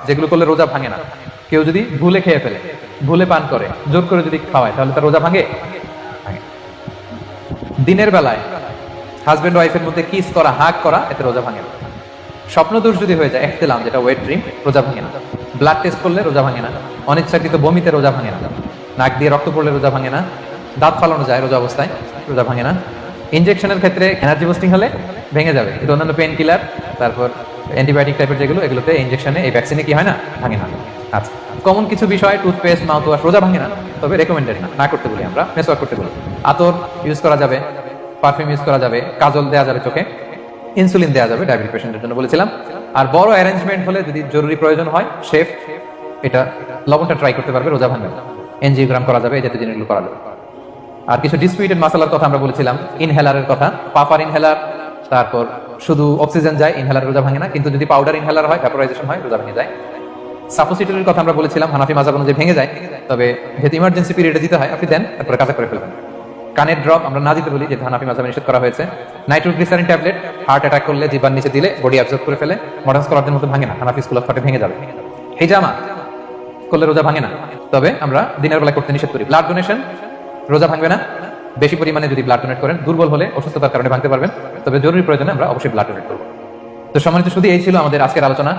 যেগুলো করলে রোজা ভাঙে না। কেউ যদি ভুলে খেয়ে ফেলে, ভুলে পান করে, জোর করে যদি খাওয়ায়, তাহলে তার রোজা ভাঙে? ভাঙে। দিনের বেলায় হাজবেন্ড ওয়াইফের মধ্যে কিস করা, হাগ করা, এতে রোজা ভাঙে না। স্বপ্নদোষ যদি হয়ে যায়, ইহতিলাম যেটা ওয়েট ড্রিম, রোজা ভাঙে না। ব্লাড টেস্ট করলে রোজা ভাঙে না। অনিচ্ছাকৃত বমিতে রোজা ভাঙে না। নাক দিয়ে রক্ত পড়লে রোজা ভাঙে না। দাঁত ফালানো যায় রোজা অবস্থায়, রোজা ভাঙে না। ইনজেকশনের ক্ষেত্রে এনার্জি বুস্টিং হলে ভেঙে যাবে, কিন্তু অন্যান্য পেন কিলার, তারপর অ্যান্টিবায়োটিক টাইপের যেগুলো, এগুলোতে ইনজেকশনে, এই ভ্যাকসিনে কি হয় না, ভাঙে না। আচ্ছা, কমন কিছু বিষয়, টুথপেস্ট, মাউথ ওয়াশ, রোজা ভাঙে না, তবে রেকমেন্ডেড না, না করতে বলি আমরা। মেসওয়াক করতে বলি। আতর ইউজ করা যাবে, পারফিউম ইউজ করা যাবে, কাজল দেওয়া যাবে চোখে, ইনসুলিন দেওয়া যাবে ডায়াবেটিক পেশেন্টের জন্য বলেছিলাম। আর বড় অ্যারেঞ্জমেন্ট হলে যদি জরুরি প্রয়োজন হয়, শেফ এটা লবণটা ট্রাই করতে পারবে, রোজা ভাঙবে না। এনজিওগ্রাম করা যাবে, এই জাতীয় জিনিসগুলো করা যাবে। আর কিছু ডিসপিউটেড মাসালার কথা আমরা বলেছিলাম, ইনহেলারের কথা, পাফার ইনহেলার, তারপর শুধু অক্সিজেন যায়, ইনহেলার রোজা ভাঙে না, কিন্তু যদি পাউডার ইনহেলার হয়, ভ্যাপোরাইজেশন হয়, রোজা ভেঙে যায়। সাপোসিটরির কথা আমরা বলেছিলাম, হানাফি মাযহাব অনুযায়ী ভেঙে যায়, তবে যেহেতু ইমার্জেন্সি পিরিয়ডে দিতে হয়, আপনি দেন, তারপরে কাজা করে ফেলবেন। কানের ড্রপ আমরা না দিতে বলি, যেটা হানাফি মাযহাবে নিষেধ করা হয়েছে। নাইট্রোগ্লিসারিন ট্যাবলেট হার্ট অ্যাটাক করলে জিহ্বার নিচে দিলে বডি অ্যাবজর্ব করে ফেলে, মডার্ন স্কলারদের মতো ভাঙে না, হানাফি স্কুল অফ থটে ভেঙে যাবে। হিজামা করলে রোজা ভাঙে না, তবে আমরা দিনের বেলায় করতে নিষেধ করি। ব্লাড ডোনেশন রোজা ভাঙবে না, বেশি পরিমাণে যদি ব্লাড ডোনেট করেন। দুর্বল হলে, অসুস্থতার কারণে ভাঙতে পারবেন, তবে জরুরি প্রয়োজনে আমরা অবশ্যই ব্লাড ডোনেট করবো। তো সম্মানিত, শুধু এই ছিল আমাদের আজকের আলোচনা।